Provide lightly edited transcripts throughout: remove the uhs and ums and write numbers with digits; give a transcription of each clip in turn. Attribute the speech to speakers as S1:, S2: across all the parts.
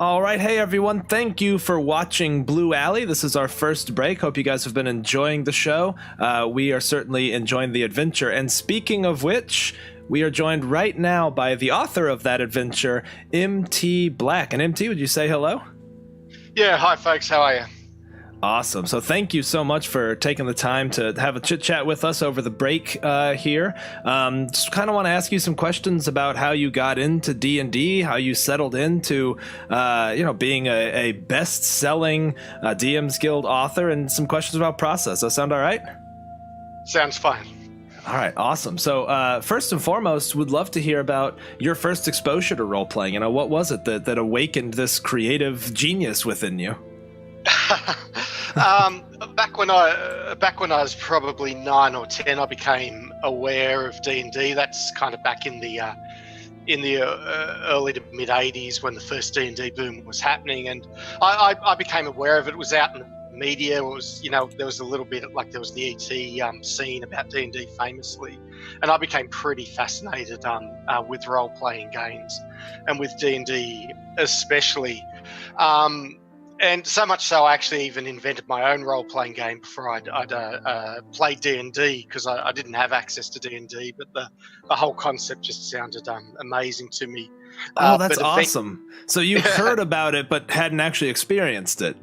S1: All right. Hey, everyone. Thank you for watching Blue Alley. This is our first break. Hope you guys have been enjoying the show. We are certainly enjoying the adventure. And speaking of which, we are joined right now by the author of that adventure, MT Black. And MT, would you say hello?
S2: Yeah. Hi, folks. How are you?
S1: Awesome. So thank you so much for taking the time to have a chit chat with us over the break here. Just kind of want to ask you some questions about how you got into D&D, how you settled into, being a best-selling DM's Guild author, and some questions about process. Does that sound all right?
S2: Sounds fine.
S1: All right, awesome. So first and foremost, would love to hear about your first exposure to role-playing. What was it that awakened this creative genius within you?
S2: Back when I was probably 9 or 10, I became aware of D&D. That's kind of back in the early to mid 80s when the first D&D boom was happening, and I became aware of it. It was out in the media. It was, there was a little bit there was the ET scene about D&D famously, and I became pretty fascinated with role-playing games and with D&D especially. And so much so, I actually even invented my own role-playing game before I'd played D&D, because I didn't have access to D&D, but the whole concept just sounded amazing to me.
S1: Oh, that's awesome. So you heard about it, but hadn't actually experienced it.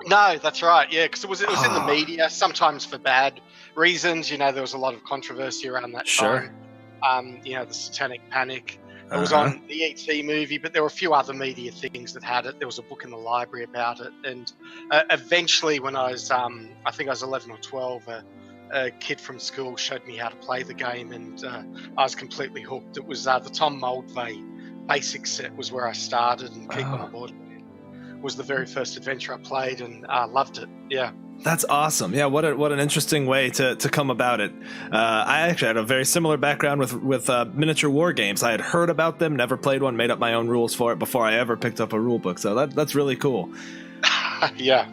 S2: No, that's right. Yeah, because it was in the media, sometimes for bad reasons. There was a lot of controversy around that time. The Satanic Panic. It was on the ET movie, but there were a few other media things that had it. There was a book in the library about it. And eventually, when I was, I think I was 11 or 12, a kid from school showed me how to play the game, and I was completely hooked. It was the Tom Moldvay basic set was where I started, and Keep on the Board was the very first adventure I played, and I loved it. Yeah.
S1: That's awesome. Yeah, what an interesting way to come about it. I actually had a very similar background with miniature war games. I had heard about them, never played one, made up my own rules for it before I ever picked up a rule book. So that's really cool.
S2: Yeah.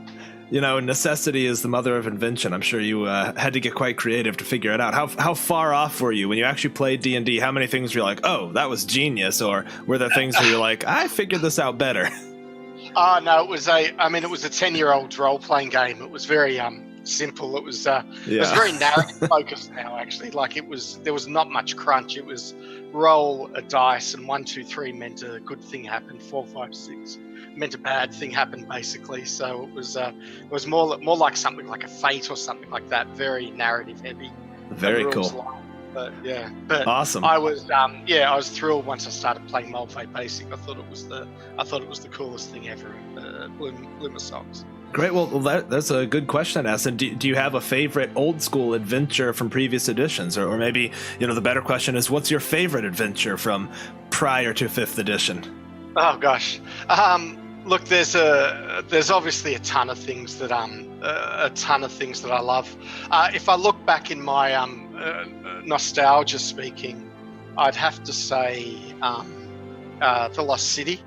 S1: Necessity is the mother of invention. I'm sure you had to get quite creative to figure it out. How far off were you when you actually played D&D? How many things were you like, oh, that was genius? Or were there things where you're like, I figured this out better?
S2: Oh, no, it was a 10-year-old role-playing game. It was very simple. It was very narrative focused now, actually. There was not much crunch. It was roll a dice, and 1, 2, 3 meant a good thing happened. 4, 5, 6 meant a bad thing happened, basically. So it was more like something like a Fate or something like that. Very narrative heavy.
S1: Very cool.
S2: But
S1: awesome.
S2: I was I was thrilled once I started playing Moldvay Basic. I thought it was the coolest thing ever. Blew my socks.
S1: Great. Well, that's a good question to ask. And do you have a favorite old school adventure from previous editions, or maybe the better question is, what's your favorite adventure from prior to 5th edition?
S2: Oh gosh. Look, there's obviously a ton of things that I love. If I look back in my nostalgia speaking, I'd have to say The Lost City,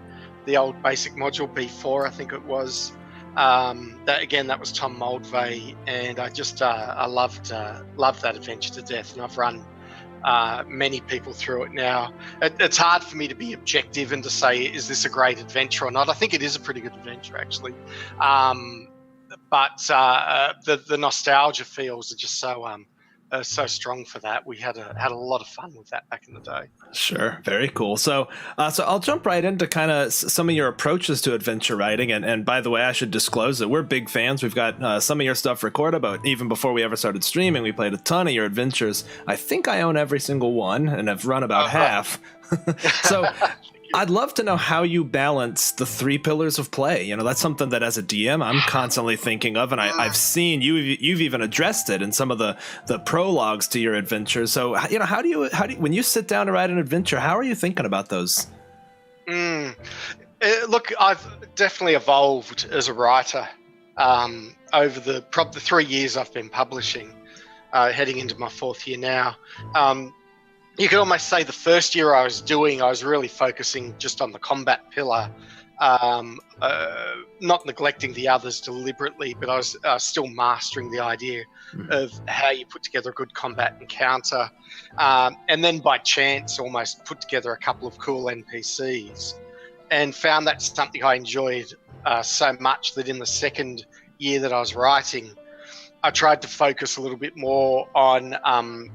S2: the old basic module B4, I think it was. That was Tom Moldvay, and I just I loved that adventure to death, and I've run many people through it now. It's hard for me to be objective and to say, is this a great adventure or not? I think it is a pretty good adventure, actually. But the nostalgia feels are just so strong for that. We had a lot of fun with that back in the day.
S1: Sure, very cool. So I'll jump right into kind of some of your approaches to adventure writing. And by the way, I should disclose that we're big fans. We've got some of your stuff recorded, but even before we ever started streaming, we played a ton of your adventures. I think I own every single one, and have run about half. So I'd love to know how you balance the 3 pillars of play. That's something that as a DM I'm constantly thinking of, and I've seen you've even addressed it in some of the prologues to your adventures. So how do you when you sit down to write an adventure, how are you thinking about those?
S2: Look, I've definitely evolved as a writer over the 3 years I've been publishing, heading into my 4th year now. You could almost say the first year I was really focusing just on the combat pillar, not neglecting the others deliberately, but I was still mastering the idea of how you put together a good combat encounter, and then by chance almost put together a couple of cool NPCs. and found that something I enjoyed so much that in the second year that I was writing, I tried to focus a little bit more on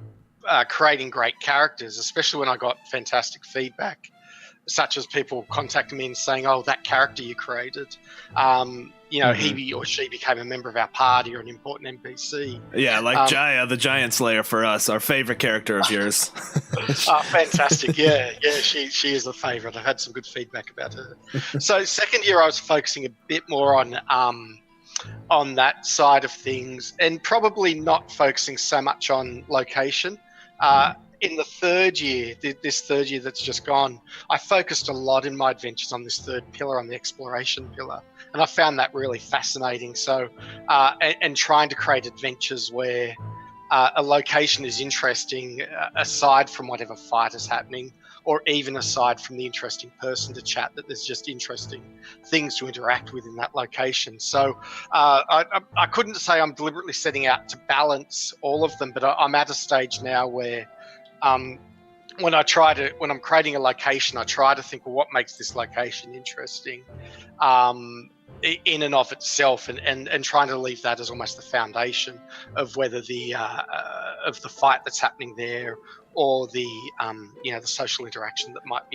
S2: creating great characters, especially when I got fantastic feedback, such as people contacting me and saying, "Oh, that character you created, he or she became a member of our party or an important NPC."
S1: Yeah, like Jaya, the Giant Slayer for us, our favorite character of yours.
S2: Fantastic. Yeah, she is a favourite. I've had some good feedback about her. So second year I was focusing a bit more on that side of things and probably not focusing so much on location. In the third year, this third year that's just gone, I focused a lot in my adventures on this third pillar, on the exploration pillar. And I found that really fascinating. So, and trying to create adventures where a location is interesting aside from whatever fight is happening, or even aside from the interesting person to chat, that there's just interesting things to interact with in that location. So I couldn't say I'm deliberately setting out to balance all of them, but I'm at a stage now where when I'm creating a location, I try to think, well, what makes this location interesting in and of itself, and trying to leave that as almost the foundation of whether the fight that's happening there, or the the social interaction that might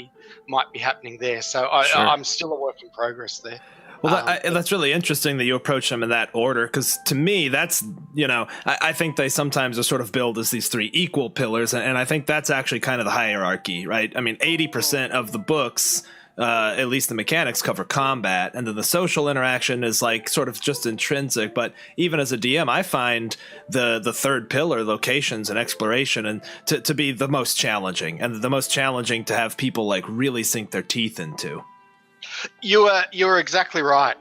S2: be happening there. So I'm still a work in progress there.
S1: Well, that's really interesting that you approach them in that order, because to me, that's, I think they sometimes are sort of billed as these three equal pillars, and I think that's actually kind of the hierarchy, right? I mean, 80% of the books, at least the mechanics, cover combat, and then the social interaction is like sort of just intrinsic. But even as a DM, I find the third pillar, locations and exploration, and to be the most challenging, and the most challenging to have people like really sink their teeth into.
S2: You're exactly right.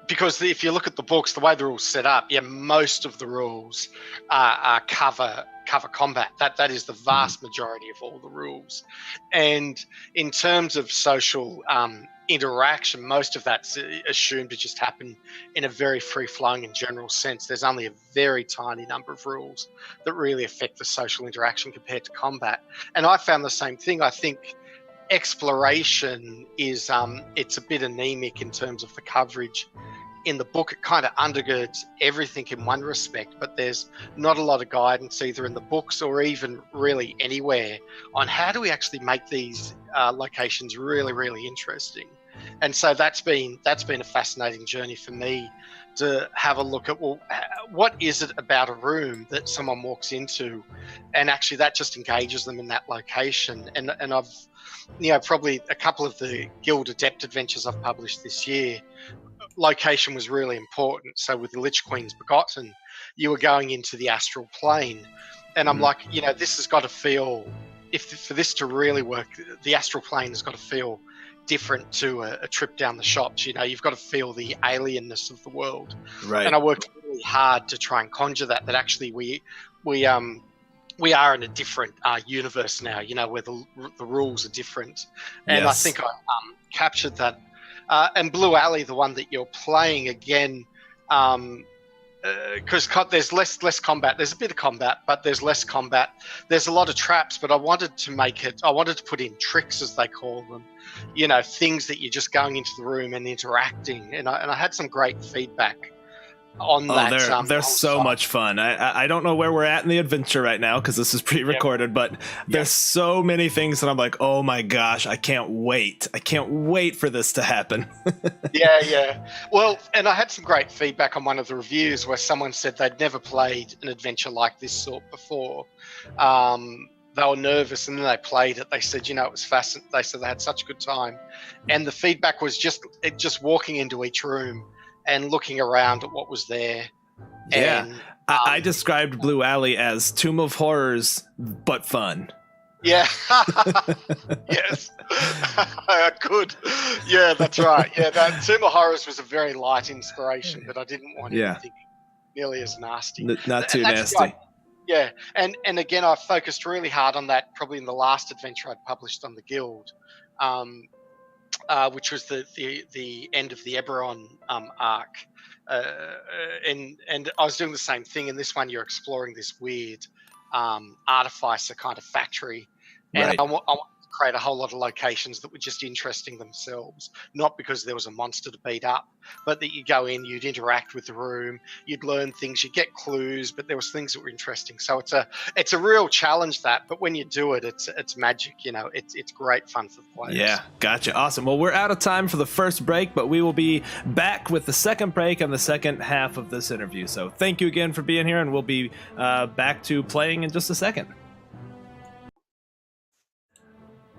S2: Because if you look at the books, the way they're all set up, most of the rules cover combat. That is the vast majority of all the rules. And in terms of social interaction, most of that's assumed to just happen in a very free-flowing and general sense. There's only a very tiny number of rules that really affect the social interaction compared to combat. And I found the same thing. I think exploration is it's a bit anemic in terms of the coverage in the book. It kind of undergirds everything in one respect, but there's not a lot of guidance either in the books or even really anywhere on how do we actually make these locations really, really interesting. And so that's been a fascinating journey for me to have a look at, well, what is it about a room that someone walks into and actually that just engages them in that location. And I've probably a couple of the Guild Adept adventures I've published this year, location was really important. So with the Lich Queen's Begotten, you were going into the astral plane, and I'm like, this has got to feel, for this to really work, the astral plane has got to feel different to a trip down the shops. You've got to feel the alienness of the world.
S1: Right.
S2: And I worked really hard to try and conjure that actually we are in a different universe now, where the rules are different. And yes. I think I captured that. And Blue Alley, the one that you're playing again, because there's less combat. There's a bit of combat, but there's less combat. There's a lot of traps, but I wanted to put in tricks, as they call them, things that you're just going into the room and interacting. And I had some great feedback on that.
S1: They're so much fun. I don't know where we're at in the adventure right now because this is pre-recorded, but there's so many things that I'm like, oh my gosh, I can't wait for this to happen.
S2: Yeah. Well, and I had some great feedback on one of the reviews where someone said they'd never played an adventure like this sort before. They were nervous, and then they played it. They said, it was fascinating. They said they had such a good time, and the feedback was just walking into each room and looking around at what was there.
S1: Yeah.
S2: And,
S1: I described Blue Alley as Tomb of Horrors, but fun.
S2: Yeah. Yes. Good. Yeah, that's right. Yeah, that Tomb of Horrors was a very light inspiration, but I didn't want anything nearly as nasty.
S1: Not too nasty.
S2: Right. Yeah. And again, I focused really hard on that probably in the last adventure I'd published on the Guild. Which was the end of the Eberron arc, and I was doing the same thing. In this one, you're exploring this weird artificer kind of factory, and
S1: right.
S2: I want to create a whole lot of locations that were just interesting themselves, not because there was a monster to beat up, but that you go in, you'd interact with the room, you'd learn things, you'd get clues, but there was things that were interesting. So it's a real challenge, that, but when you do it, it's magic. It's great fun for the players.
S1: Yeah, gotcha. Awesome. Well, we're out of time for the first break, but we will be back with the second break and the second half of this interview. So thank you again for being here, and we'll be back to playing in just a second.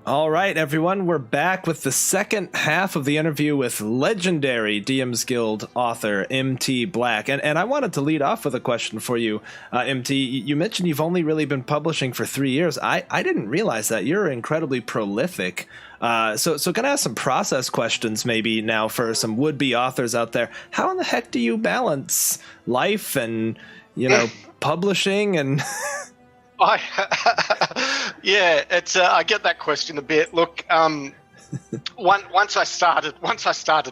S1: All right, everyone, we're back with the second half of the interview with legendary DM's Guild author MT Black. And I wanted to lead off with a question for you, MT. You mentioned you've only really been publishing for 3 years. I didn't realize that. You're incredibly prolific. So can I ask some process questions maybe now for some would-be authors out there? How in the heck do you balance life and, publishing and...
S2: Yeah, I get that question a bit. Look, once I started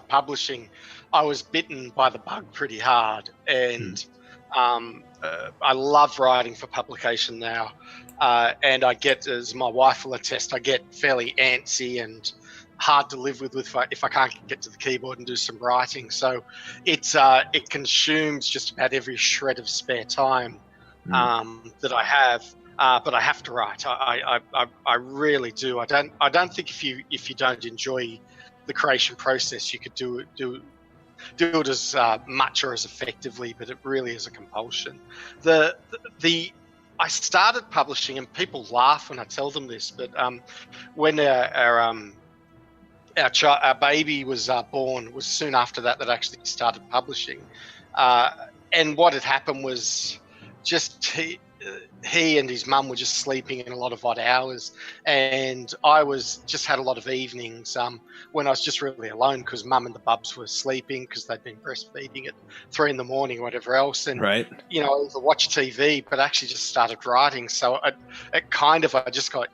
S2: publishing, I was bitten by the bug pretty hard, and I love writing for publication now. And I get, as my wife will attest, I get fairly antsy and hard to live with if I can't get to the keyboard and do some writing. So it consumes just about every shred of spare time that I have, but I have to write. I really do. I don't think if you don't enjoy the creation process, you could do it as much or as effectively. But it really is a compulsion. I started publishing, and people laugh when I tell them this, but when our baby was born, was soon after that I actually started publishing, and what had happened was just he and his mum were just sleeping in a lot of odd hours, and I had a lot of evenings when I was just really alone because mum and the bubs were sleeping because they'd been breastfeeding at 3 a.m, or whatever else, and
S1: right.
S2: I either watch TV, but actually just started writing. So I just got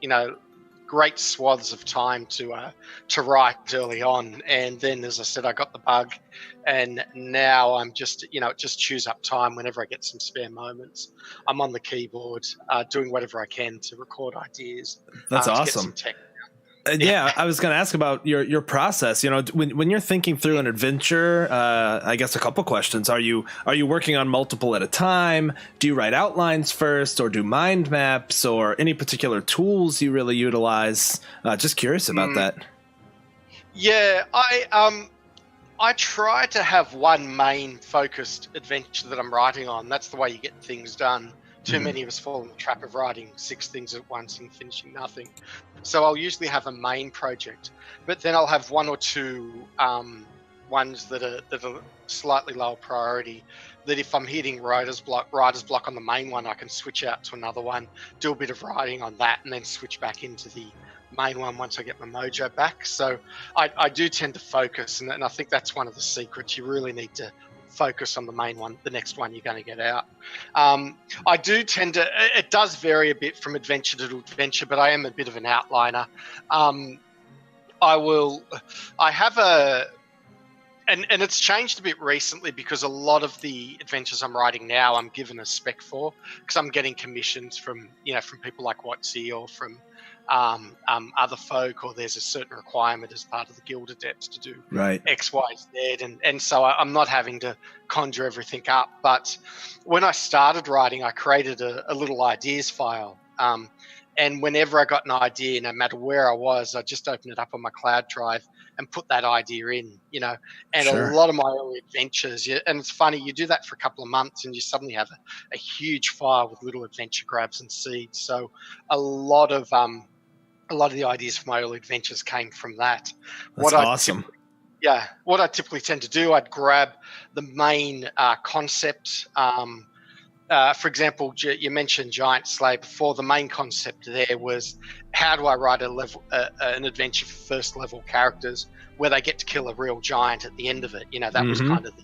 S2: great swaths of time to write early on, and then, as I said, I got the bug, and now I'm just it just chews up time. Whenever I get some spare moments, I'm on the keyboard doing whatever I can to record ideas.
S1: That's awesome.
S2: To get some tech.
S1: Yeah, I was going to ask about your process. When you're thinking through an adventure, I guess a couple questions. Are you working on multiple at a time? Do you write outlines first, or do mind maps, or any particular tools you really utilize? Just curious about that.
S2: Yeah, I try to have one main focused adventure that I'm writing on. That's the way you get things done. Too many of us fall in the trap of writing 6 things at once and finishing nothing. So I'll usually have a main project, but then I'll have 1 or 2 ones that are slightly lower priority, that if I'm hitting writer's block on the main one, I can switch out to another one, do a bit of writing on that, and then switch back into the main one once I get my mojo back. So I do tend to focus, and I think that's one of the secrets. You really need to focus on the main one, the next one you're going to get out. I do tend to, it does vary a bit from adventure to adventure, but I am a bit of an outliner. And it's changed a bit recently because a lot of the adventures I'm writing now, I'm given a spec for, because I'm getting commissions from people like Watsy, or from other folk, or there's a certain requirement as part of the Guild Adepts to do X, Y, Z, and so I'm not having to conjure everything up. But when I started writing, I created a little ideas file, and whenever I got an idea, no matter where I was, I just opened it up on my cloud drive and put that idea in, and
S1: Sure.
S2: A lot of my early adventures, and it's funny, you do that for a couple of months and you suddenly have a huge file with little adventure grabs and seeds. So a lot of the ideas for my early adventures came from that.
S1: That's awesome.
S2: What I typically tend to do, I'd grab the main concept. For example, you mentioned Giant Slayer before. The main concept there was, how do I write an adventure for first level characters where they get to kill a real giant at the end of it? That was kind of the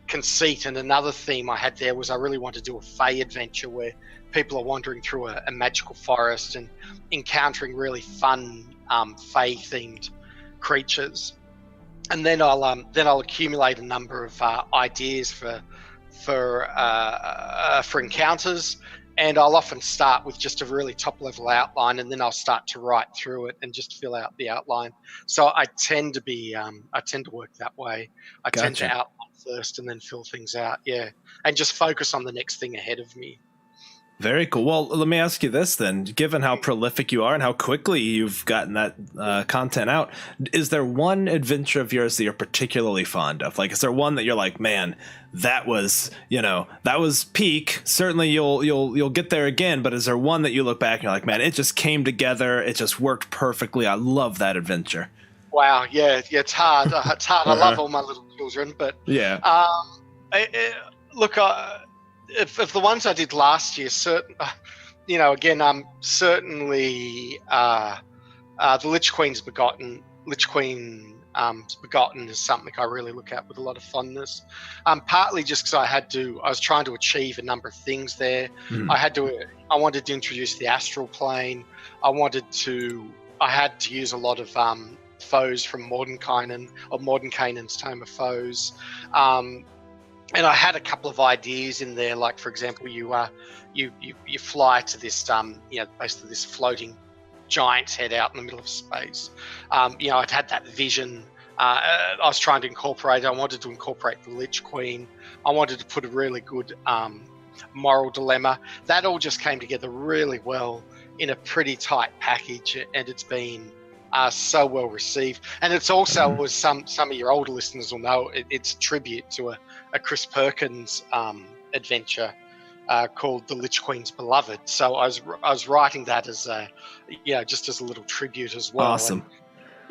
S2: conceit. And another theme I had there was, I really wanted to do a Fae adventure where people are wandering through a magical forest and encountering really fun Fae themed creatures. And then I'll accumulate a number of ideas for encounters, And I'll often start with just a really top-level outline, and then I'll start to write through it and just fill out the outline. So I tend to work that way. I tend to
S1: Gotcha.
S2: outline first and then fill things out, yeah, and just focus on the next thing ahead of me.
S1: Very cool. Well, let me ask you this then. Given how prolific you are and how quickly you've gotten that content out, is there one adventure of yours that you're particularly fond of? Like, is there one that you're like, man, that was peak. Certainly, you'll get there again. But is there one that you look back and you're like, man, it just came together. It just worked perfectly. I love that adventure.
S2: Wow, yeah, it's hard. It's hard. I love all my little children, but
S1: yeah.
S2: Look, if the ones I did last year, again, certainly the Lich Queen's Begotten is something I really look at with a lot of fondness. Partly just because I was trying to achieve a number of things there. I wanted to introduce the astral plane. I had to use a lot of foes from Mordenkainen's Tome of Foes. And I had a couple of ideas in there, like, for example, you fly to this, basically this floating giant's head out in the middle of space. I'd had that vision. I was trying to incorporate. I wanted to incorporate the Lich Queen. I wanted to put a really good moral dilemma. That all just came together really well in a pretty tight package, and it's been so well received. And it's also, as some of your older listeners will know, it's a tribute to a Chris Perkins adventure called The Lich Queen's Beloved. So I was writing that as just as a little tribute as well.
S1: Awesome.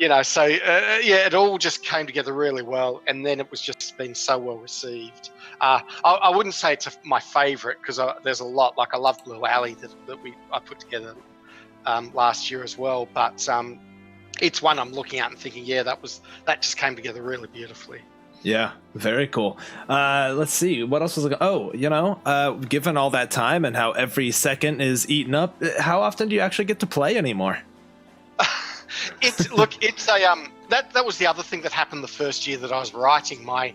S2: And, it all just came together really well, and then it was just been so well received. I wouldn't say it's my favorite, because there's a lot. Like, I love Blue Alley that I put together last year as well, but it's one I'm looking at and thinking, that just came together really beautifully.
S1: Yeah, very cool. Let's see, what else was given all that time and how every second is eaten up, how often do you actually get to play anymore?
S2: That was the other thing that happened the first year that I was writing. My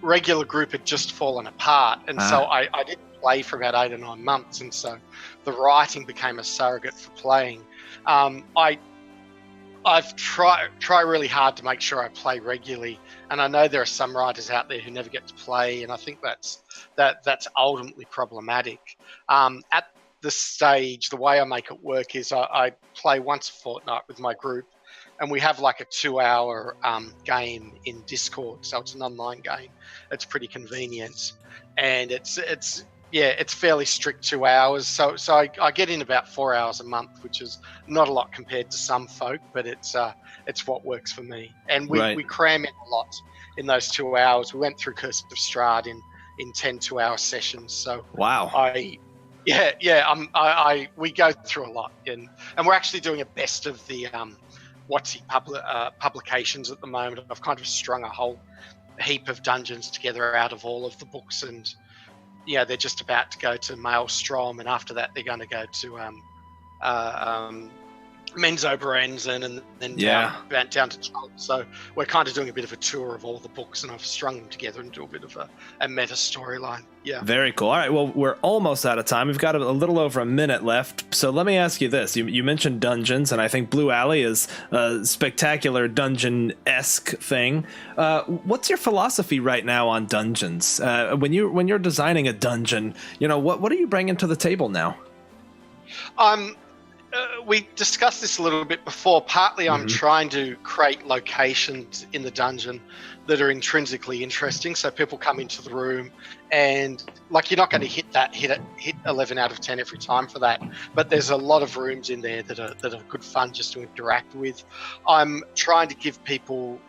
S2: regular group had just fallen apart, and so I didn't play for about 8 or 9 months, and so the writing became a surrogate for playing. I've tried really hard to make sure I play regularly, and I know there are some writers out there who never get to play, and I think that's ultimately problematic. At this stage, the way I make it work is I play once a fortnight with my group, and we have like a 2-hour game in Discord, so it's an online game. It's pretty convenient, and it's fairly strict 2 hours. So I get in about 4 hours a month, which is not a lot compared to some folk, but it's what works for me. And we cram in a lot in those 2 hours. We went through Curse of Strahd in 10 2-hour sessions. So
S1: wow.
S2: We go through a lot, and we're actually doing a best of the publications at the moment. I've kind of strung a whole heap of dungeons together out of all of the books, and they're just about to go to Maelstrom, and after that they're going to go to Menzoberranzan, and then down to Chult. So we're kind of doing a bit of a tour of all the books, and I've strung them together and do a bit of a meta storyline. Yeah.
S1: Very cool. All right, well, we're almost out of time. We've got a little over a minute left. So let me ask you this. You mentioned dungeons, and I think Blue Alley is a spectacular dungeon-esque thing. What's your philosophy right now on dungeons? When you're designing a dungeon, what are you bringing to the table now?
S2: We discussed this a little bit before. Partly I'm trying to create locations in the dungeon that are intrinsically interesting, so people come into the room and, like, you're not going to hit 11 out of 10 every time for that, but there's a lot of rooms in there that are good fun just to interact with. I'm trying to give people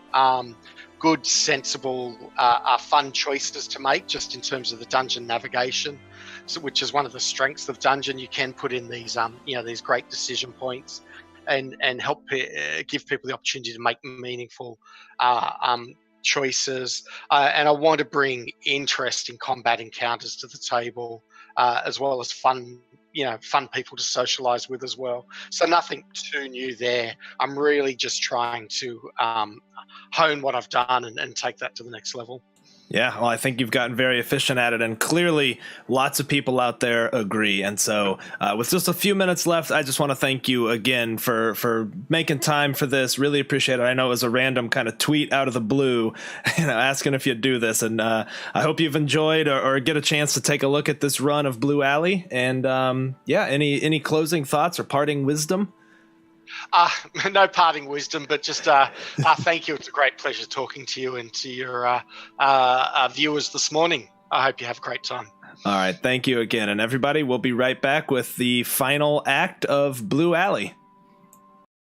S2: good, sensible, fun choices to make, just in terms of the dungeon navigation. So, which is one of the strengths of dungeon. You can put in these these great decision points and help give people the opportunity to make meaningful choices. And I want to bring interesting combat encounters to the table, as well as fun people to socialize with as well. So nothing too new there. I'm really just trying to hone what I've done and take that to the next level.
S1: Yeah, well, I think you've gotten very efficient at it, and clearly lots of people out there agree. And so with just a few minutes left, I just want to thank you again for making time for this. Really appreciate it. I know it was a random kind of tweet out of the blue, asking if you'd do this. And I hope you've enjoyed or get a chance to take a look at this run of Blue Alley. And any closing thoughts or parting wisdom?
S2: No parting wisdom, but just thank you. It's a great pleasure talking to you and to your viewers this morning. I hope you have a great time.
S1: All right. Thank you again. And everybody, we'll be right back with the final act of Blue Alley.